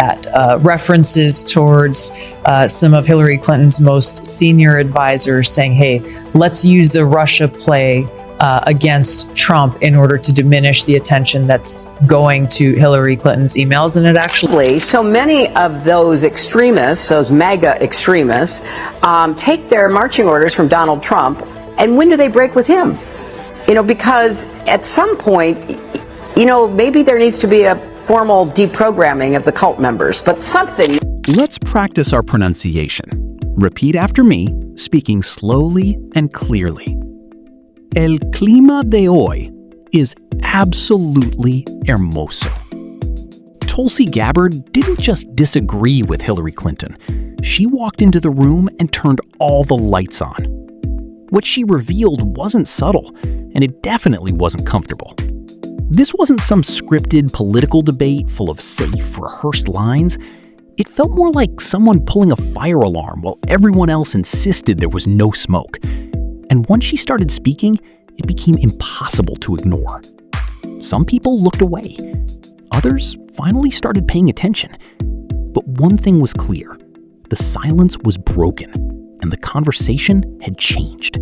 at references towards some of Hillary Clinton's most senior advisors saying, hey, let's use the Russia play against Trump in order to diminish the attention that's going to Hillary Clinton's emails. And it actually... So many of those extremists, those MAGA extremists, take their marching orders from Donald Trump. And when do they break with him? You know, because at some point, you know, maybe there needs to be a formal deprogramming of the cult members, but something... Let's practice our pronunciation. Repeat after me, speaking slowly and clearly. El clima de hoy is absolutely hermoso. Tulsi Gabbard didn't just disagree with Hillary Clinton. She walked into the room and turned all the lights on. What she revealed wasn't subtle, and it definitely wasn't comfortable. This wasn't some scripted political debate full of safe, rehearsed lines. It felt more like someone pulling a fire alarm while everyone else insisted there was no smoke. And once she started speaking, it became impossible to ignore. Some people looked away. Others finally started paying attention. But one thing was clear. The silence was broken, and the conversation had changed.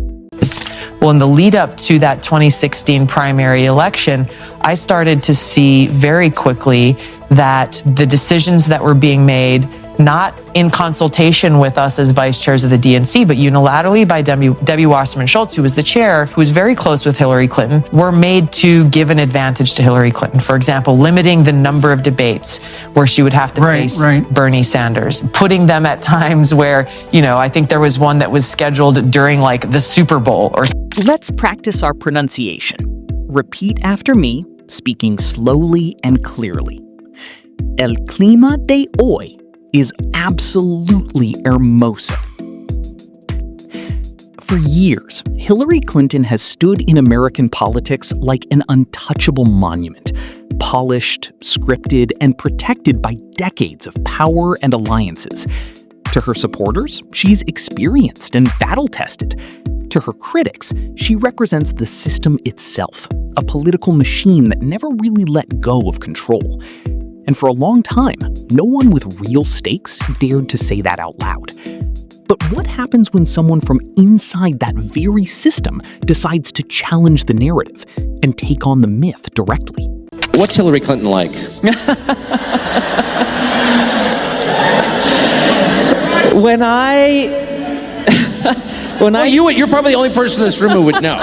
Well, in the lead up to that 2016 primary election, I started to see very quickly that the decisions that were being made, not in consultation with us as vice chairs of the DNC, but unilaterally by Debbie Wasserman Schultz, who was the chair, who was very close with Hillary Clinton, were made to give an advantage to Hillary Clinton. For example, limiting the number of debates where she would have to face Bernie Sanders, putting them at times where, you know, I think there was one that was scheduled during like the Super Bowl or... Let's practice our pronunciation. Repeat after me, speaking slowly and clearly. El clima de hoy is absolutely hermoso. For years, Hillary Clinton has stood in American politics like an untouchable monument, polished, scripted, and protected by decades of power and alliances. To her supporters, she's experienced and battle-tested. To her critics, she represents the system itself, a political machine that never really let go of control. And for a long time, no one with real stakes dared to say that out loud. But what happens when someone from inside that very system decides to challenge the narrative and take on the myth directly? What's Hillary Clinton like? You're probably the only person in this room who would know.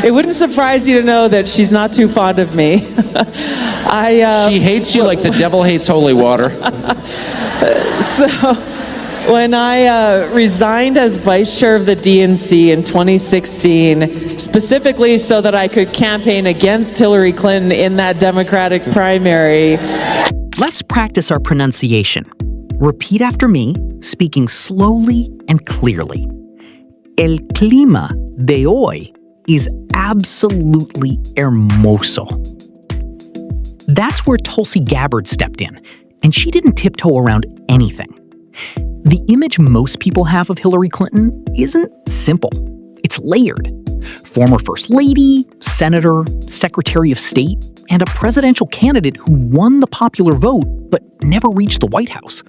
It wouldn't surprise you to know that she's not too fond of me. She hates you like the devil hates holy water. So when I resigned as vice chair of the DNC in 2016, specifically so that I could campaign against Hillary Clinton in that Democratic primary. Let's practice our pronunciation. Repeat after me, speaking slowly and clearly. El clima de hoy is absolutely hermoso. That's where Tulsi Gabbard stepped in, and she didn't tiptoe around anything. The image most people have of Hillary Clinton isn't simple. It's layered. Former First Lady, Senator, Secretary of State, and a presidential candidate who won the popular vote but never reached the White House.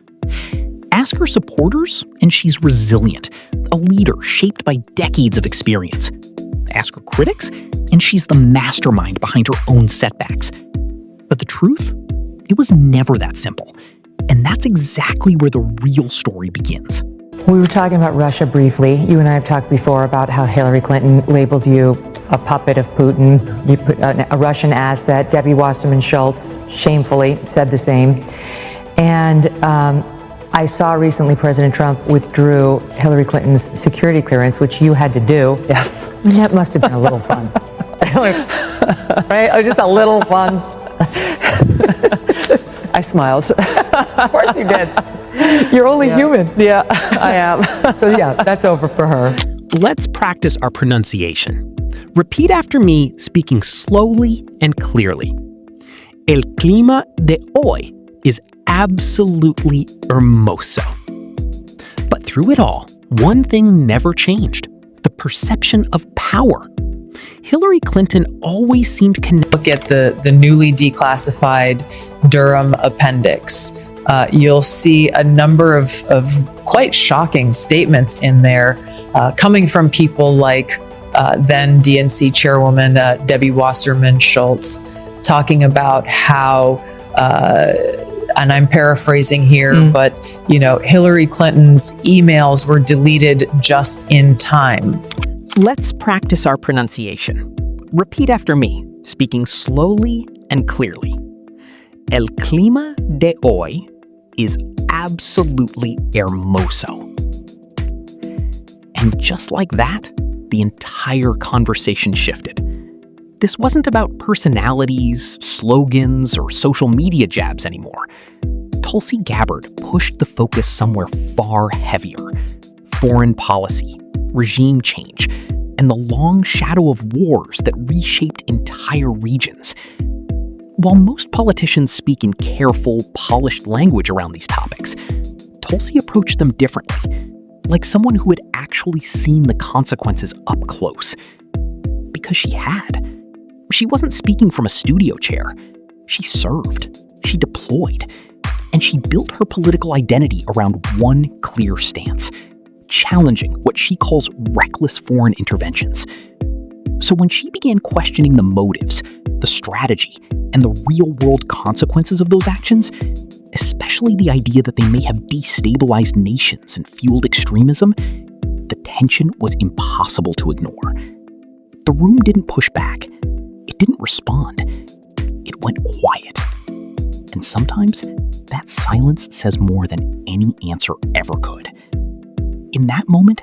Ask her supporters, and she's resilient, a leader shaped by decades of experience. Ask her critics, and she's the mastermind behind her own setbacks. But the truth? It was never that simple. And that's exactly where the real story begins. We were talking about Russia briefly. You and I have talked before about how Hillary Clinton labeled you a puppet of Putin, a Russian asset. Debbie Wasserman Schultz shamefully said the same. And I saw recently President Trump withdrew Hillary Clinton's security clearance, which you had to do. Yes. I mean, that must have been a little fun. Right? Just a little fun. I smiled. Of course you did. You're only human. Yeah, I am. So yeah, that's over for her. Let's practice our pronunciation. Repeat after me, speaking slowly and clearly. El clima de hoy is absolutely hermoso. But through it all, one thing never changed: the perception of power. Hillary Clinton always seemed connected. Look at the newly declassified Durham appendix. You'll see a number of quite shocking statements in there coming from people like then DNC chairwoman Debbie Wasserman Schultz, talking about how, and I'm paraphrasing here, but Hillary Clinton's emails were deleted just in time. Let's practice our pronunciation. Repeat after me, speaking slowly and clearly. El clima de hoy is absolutely hermoso. And just like that, the entire conversation shifted. This wasn't about personalities, slogans, or social media jabs anymore. Tulsi Gabbard pushed the focus somewhere far heavier: foreign policy, regime change, and the long shadow of wars that reshaped entire regions. While most politicians speak in careful, polished language around these topics, Tulsi approached them differently, like someone who had actually seen the consequences up close. Because she had. She wasn't speaking from a studio chair. She served, she deployed, and she built her political identity around one clear stance: challenging what she calls reckless foreign interventions. So when she began questioning the motives, the strategy, and the real-world consequences of those actions, especially the idea that they may have destabilized nations and fueled extremism, the tension was impossible to ignore. The room didn't push back. It didn't respond. It went quiet. And sometimes, that silence says more than any answer ever could. In that moment,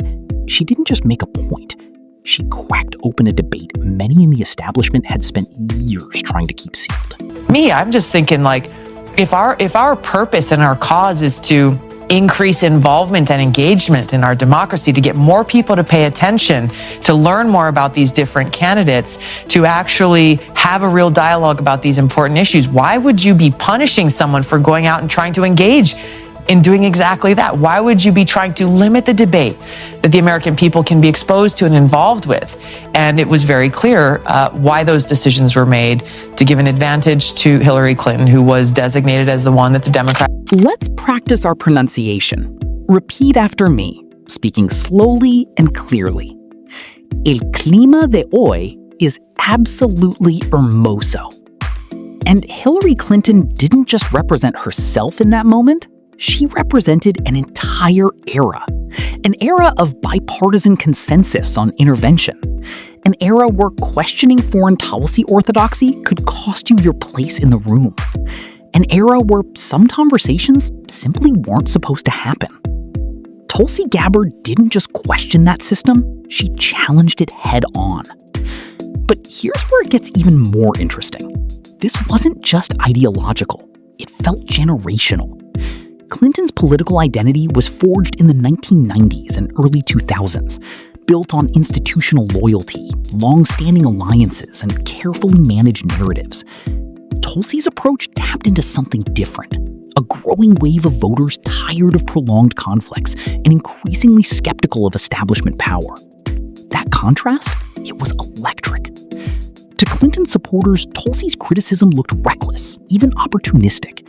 she didn't just make a point. She cracked open a debate many in the establishment had spent years trying to keep sealed. I'm just thinking, like, if our purpose and our cause is to increase involvement and engagement in our democracy, to get more people to pay attention, to learn more about these different candidates, to actually have a real dialogue about these important issues, why would you be punishing someone for going out and trying to engage in doing exactly that? Why would you be trying to limit the debate that the American people can be exposed to and involved with? And it was very clear why those decisions were made, to give an advantage to Hillary Clinton, who was designated as the one that the Democrats. Let's practice our pronunciation. Repeat after me, speaking slowly and clearly. El clima de hoy is absolutely hermoso. And Hillary Clinton didn't just represent herself in that moment. She represented an entire era. An era of bipartisan consensus on intervention. An era where questioning foreign policy orthodoxy could cost you your place in the room. An era where some conversations simply weren't supposed to happen. Tulsi Gabbard didn't just question that system, she challenged it head on. But here's where it gets even more interesting. This wasn't just ideological, it felt generational. Clinton's political identity was forged in the 1990s and early 2000s, built on institutional loyalty, long-standing alliances, and carefully managed narratives. Tulsi's approach tapped into something different, a growing wave of voters tired of prolonged conflicts and increasingly skeptical of establishment power. That contrast, it was electric. To Clinton supporters, Tulsi's criticism looked reckless, even opportunistic.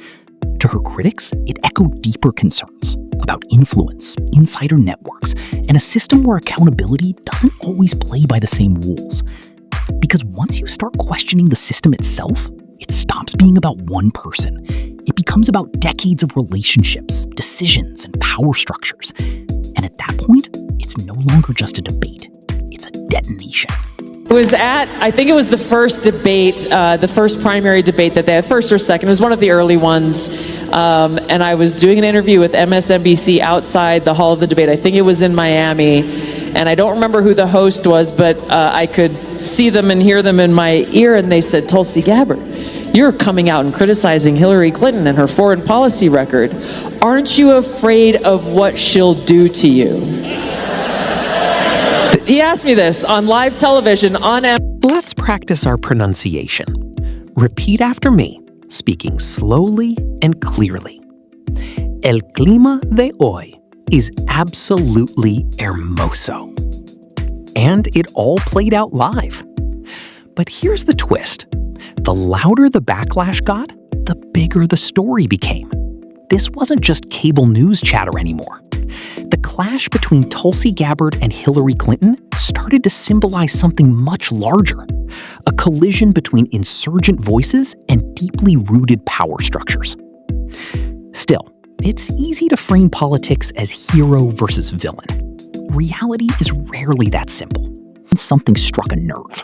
To her critics, it echoed deeper concerns about influence, insider networks, and a system where accountability doesn't always play by the same rules. Because once you start questioning the system itself, it stops being about one person. It becomes about decades of relationships, decisions, and power structures. And at that point, it's no longer just a debate. It's a detonation. It was I think it was the first debate, the first primary debate that they had, first or second. It was one of the early ones. And I was doing an interview with MSNBC outside the hall of the debate. I think it was in Miami. And I don't remember who the host was, but I could see them and hear them in my ear. And they said, "Tulsi Gabbard, you're coming out and criticizing Hillary Clinton and her foreign policy record. Aren't you afraid of what she'll do to you?" He asked me this on live television on. Let's practice our pronunciation. Repeat after me, speaking slowly and clearly. El clima de hoy is absolutely hermoso. And it all played out live. But here's the twist. The louder the backlash got, the bigger the story became. This wasn't just cable news chatter anymore. The clash between Tulsi Gabbard and Hillary Clinton started to symbolize something much larger, a collision between insurgent voices and deeply rooted power structures. Still, it's easy to frame politics as hero versus villain. Reality is rarely that simple, and something struck a nerve.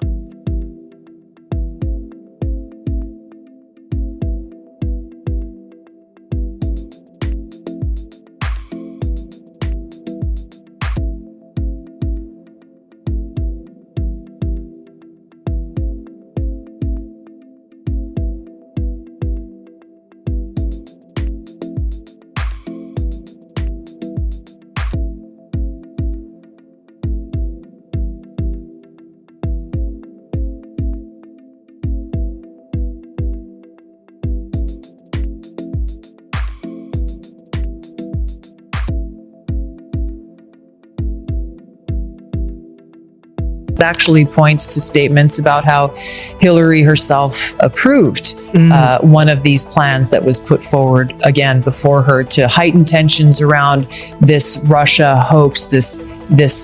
It actually points to statements about how Hillary herself approved one of these plans that was put forward again before her to heighten tensions around this Russia hoax, this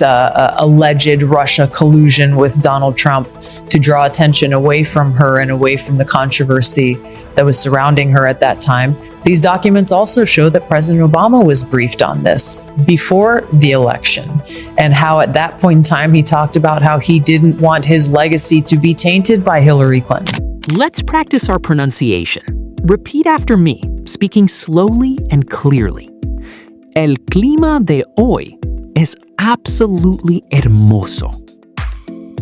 alleged Russia collusion with Donald Trump, to draw attention away from her and away from the controversy that was surrounding her at that time. These documents also show that President Obama was briefed on this before the election, and how at that point in time he talked about how he didn't want his legacy to be tainted by Hillary Clinton. Let's practice our pronunciation. Repeat after me, speaking slowly and clearly. El clima de hoy es absolutely hermoso.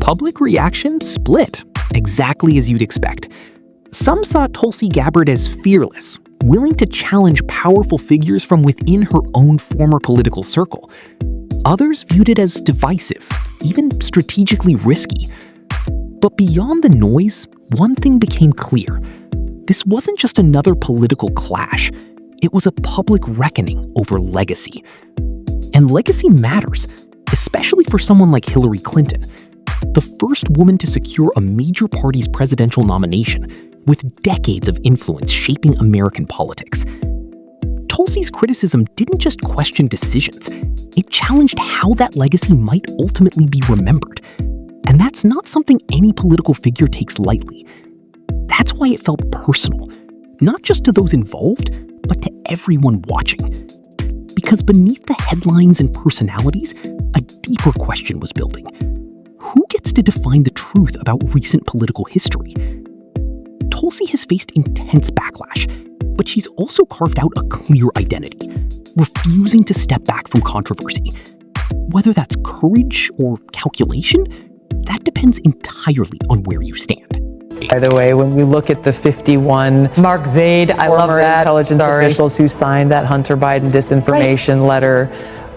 Public reaction split, exactly as you'd expect. Some saw Tulsi Gabbard as fearless, willing to challenge powerful figures from within her own former political circle. Others viewed it as divisive, even strategically risky. But beyond the noise, one thing became clear. This wasn't just another political clash. It was a public reckoning over legacy. And legacy matters, especially for someone like Hillary Clinton, the first woman to secure a major party's presidential nomination, with decades of influence shaping American politics. Tulsi's criticism didn't just question decisions, it challenged how that legacy might ultimately be remembered. And that's not something any political figure takes lightly. That's why it felt personal, not just to those involved, but to everyone watching. Because beneath the headlines and personalities, a deeper question was building. Who gets to define the truth about recent political history? Tulsi has faced intense backlash, but she's also carved out a clear identity, refusing to step back from controversy. Whether that's courage or calculation, that depends entirely on where you stand. By the way, when we look at the 51 Mark Zaid, I love former that. intelligence officials who signed that Hunter Biden disinformation letter,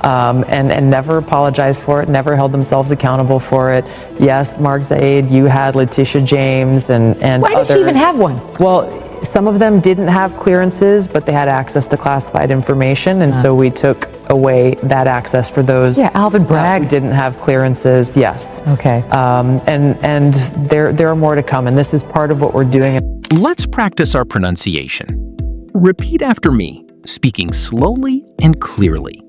and never apologized for it, never held themselves accountable for it. Yes, Mark Zaid, you had Letitia James and Why others. does she even have one? Well, some of them didn't have clearances, but they had access to classified information, and so we took away that access for those Alvin Bragg who didn't have clearances. Yes. Okay. And there are more to come, and this is part of what we're doing. Let's practice our pronunciation. Repeat after me, speaking slowly and clearly.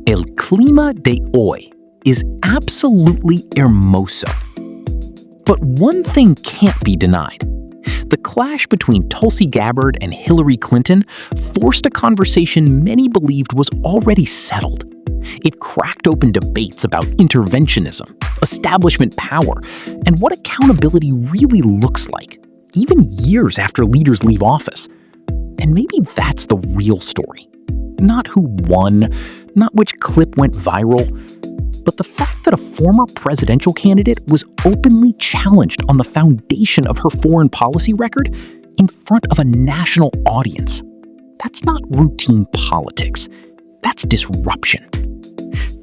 El clima de hoy is absolutely hermoso. But one thing can't be denied. The clash between Tulsi Gabbard and Hillary Clinton forced a conversation many believed was already settled. It cracked open debates about interventionism, establishment power, and what accountability really looks like, even years after leaders leave office. And maybe that's the real story. Not who won, not which clip went viral, but the fact that a former presidential candidate was openly challenged on the foundation of her foreign policy record in front of a national audience. That's not routine politics. That's disruption.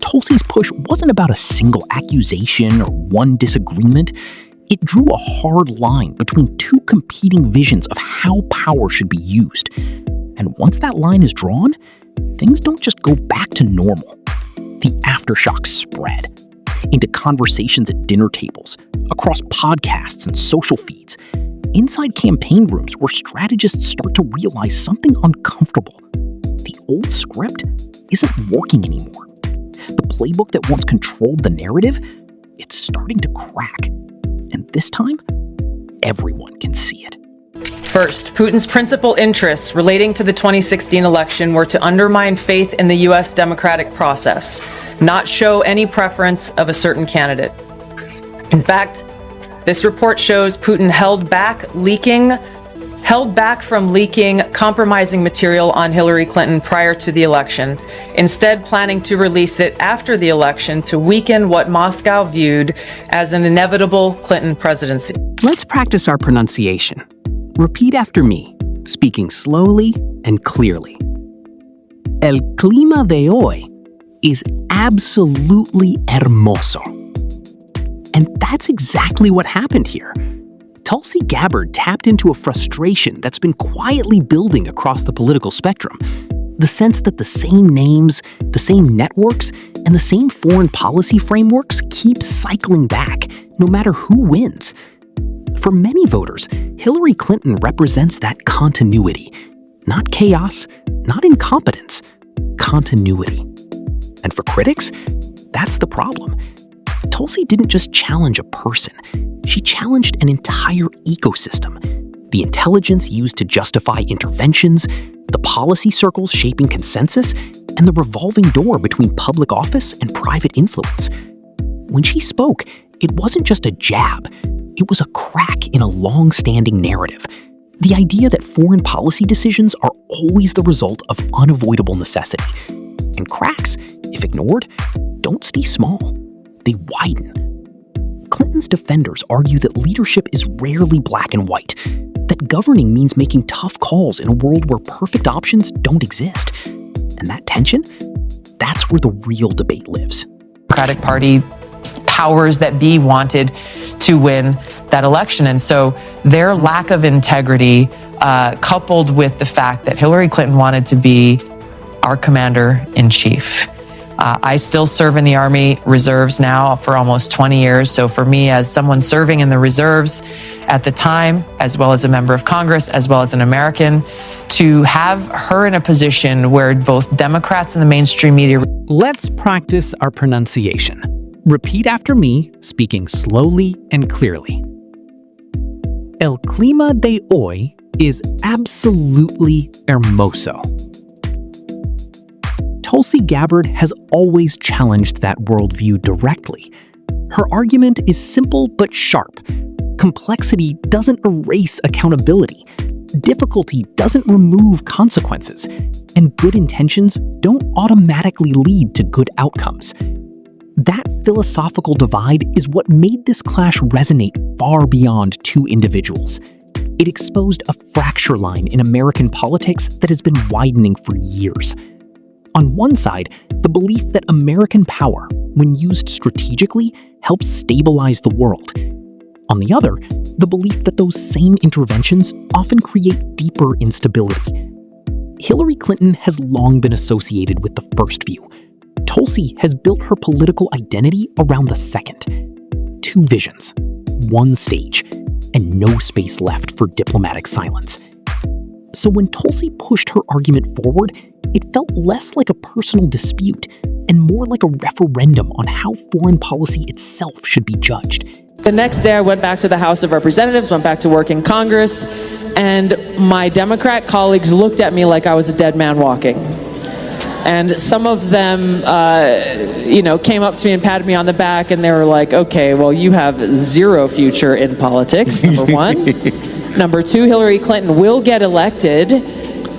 Tulsi's push wasn't about a single accusation or one disagreement. It drew a hard line between two competing visions of how power should be used. And once that line is drawn, things don't just go back to normal. The aftershocks spread into conversations at dinner tables, across podcasts and social feeds, inside campaign rooms where strategists start to realize something uncomfortable. The old script isn't working anymore. The playbook that once controlled the narrative, it's starting to crack. And this time, everyone can see it. First, Putin's principal interests relating to the 2016 election were to undermine faith in the U.S. democratic process, not show any preference of a certain candidate. In fact, this report shows Putin held back from leaking compromising material on Hillary Clinton prior to the election, instead planning to release it after the election to weaken what Moscow viewed as an inevitable Clinton presidency. Let's practice our pronunciation. Repeat after me, speaking slowly and clearly. El clima de hoy is absolutely hermoso. And that's exactly what happened here. Tulsi Gabbard tapped into a frustration that's been quietly building across the political spectrum. The sense that the same names, the same networks, and the same foreign policy frameworks keep cycling back, no matter who wins. For many voters, Hillary Clinton represents that continuity. Not chaos, not incompetence, continuity. And for critics, that's the problem. Tulsi didn't just challenge a person, she challenged an entire ecosystem. The intelligence used to justify interventions, the policy circles shaping consensus, and the revolving door between public office and private influence. When she spoke, it wasn't just a jab. It was a crack in a long-standing narrative. The idea that foreign policy decisions are always the result of unavoidable necessity. And cracks, if ignored, don't stay small. They widen. Clinton's defenders argue that leadership is rarely black and white, that governing means making tough calls in a world where perfect options don't exist. And that tension, that's where the real debate lives. Democratic Party powers that be wanted to win that election. And so their lack of integrity, coupled with the fact that Hillary Clinton wanted to be our commander-in-chief. I still serve in the Army Reserves now for almost 20 years. So for me, as someone serving in the reserves at the time, as well as a member of Congress, as well as an American, to have her in a position where both Democrats and the mainstream media... Let's practice our pronunciation. Repeat after me, speaking slowly and clearly. El clima de hoy is absolutely hermoso. Tulsi Gabbard has always challenged that worldview directly. Her argument is simple but sharp. Complexity doesn't erase accountability. Difficulty doesn't remove consequences. And good intentions don't automatically lead to good outcomes. That philosophical divide is what made this clash resonate far beyond two individuals. It exposed a fracture line in American politics that has been widening for years. On one side, the belief that American power, when used strategically, helps stabilize the world. On the other, the belief that those same interventions often create deeper instability. Hillary Clinton has long been associated with the first view. Tulsi has built her political identity around the second. Two visions, one stage, and no space left for diplomatic silence. So when Tulsi pushed her argument forward, it felt less like a personal dispute and more like a referendum on how foreign policy itself should be judged. The next day I went back to the House of Representatives, went back to work in Congress, and my Democrat colleagues looked at me like I was a dead man walking. And some of them, came up to me and patted me on the back, and they were like, okay, well, you have zero future in politics, number one. Number two, Hillary Clinton will get elected,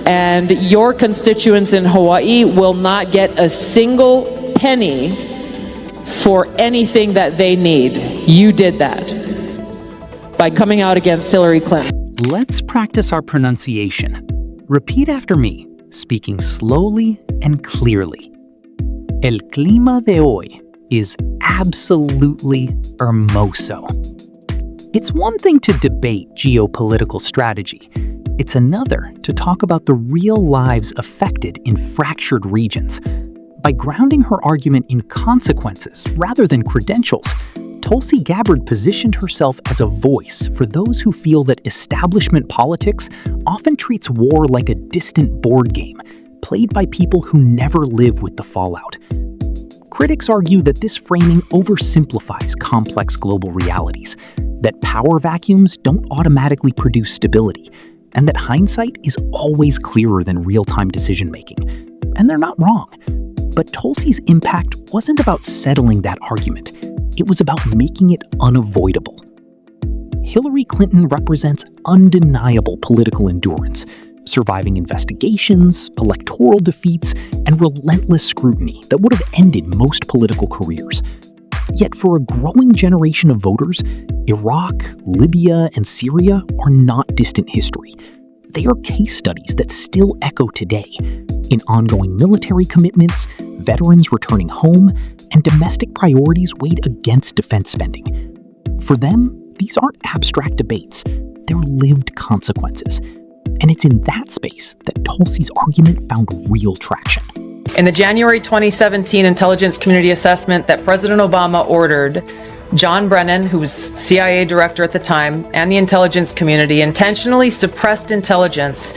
and your constituents in Hawaii will not get a single penny for anything that they need. You did that by coming out against Hillary Clinton. Let's practice our pronunciation. Repeat after me, speaking slowly and clearly. El clima de hoy is absolutely hermoso. It's one thing to debate geopolitical strategy. It's another to talk about the real lives affected in fractured regions. By grounding her argument in consequences rather than credentials, Tulsi Gabbard positioned herself as a voice for those who feel that establishment politics often treats war like a distant board game, played by people who never live with the fallout. Critics argue that this framing oversimplifies complex global realities, that power vacuums don't automatically produce stability, and that hindsight is always clearer than real-time decision-making. And they're not wrong. But Tulsi's impact wasn't about settling that argument. It was about making it unavoidable. Hillary Clinton represents undeniable political endurance, surviving investigations, electoral defeats, and relentless scrutiny that would have ended most political careers. Yet for a growing generation of voters, Iraq, Libya, and Syria are not distant history. They are case studies that still echo today in ongoing military commitments, veterans returning home, and domestic priorities weighed against defense spending. For them, these aren't abstract debates, they're lived consequences. And it's in that space that Tulsi's argument found real traction. In the January 2017 intelligence community assessment that President Obama ordered, John Brennan, who was CIA director at the time, and the intelligence community intentionally suppressed intelligence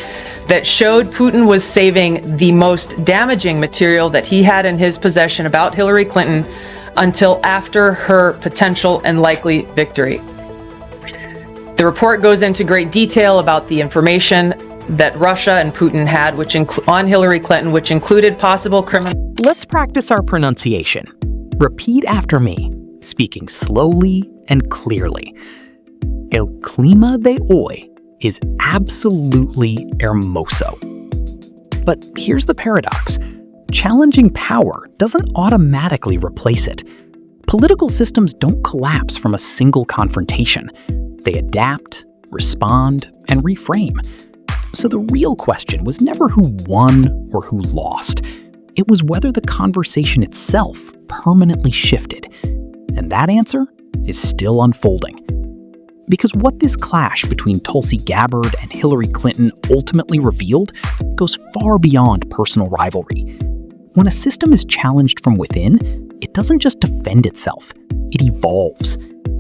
that showed Putin was saving the most damaging material that he had in his possession about Hillary Clinton until after her potential and likely victory. The report goes into great detail about the information that Russia and Putin had on Hillary Clinton, which included possible criminal... Let's practice our pronunciation. Repeat after me, speaking slowly and clearly. El clima de hoy is absolutely hermoso. But here's the paradox. Challenging power doesn't automatically replace it. Political systems don't collapse from a single confrontation. They adapt, respond, and reframe. So the real question was never who won or who lost. It was whether the conversation itself permanently shifted. And that answer is still unfolding. Because what this clash between Tulsi Gabbard and Hillary Clinton ultimately revealed goes far beyond personal rivalry. When a system is challenged from within, it doesn't just defend itself, it evolves.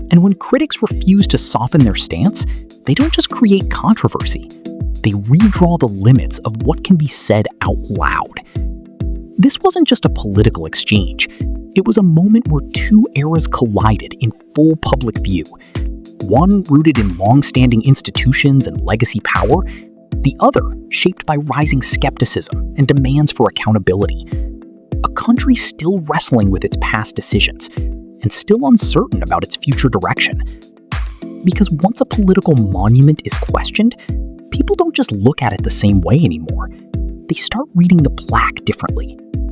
And when critics refuse to soften their stance, they don't just create controversy. They redraw the limits of what can be said out loud. This wasn't just a political exchange. It was a moment where two eras collided in full public view. One rooted in long-standing institutions and legacy power, the other shaped by rising skepticism and demands for accountability. A country still wrestling with its past decisions and still uncertain about its future direction. Because once a political monument is questioned, people don't just look at it the same way anymore. They start reading the plaque differently,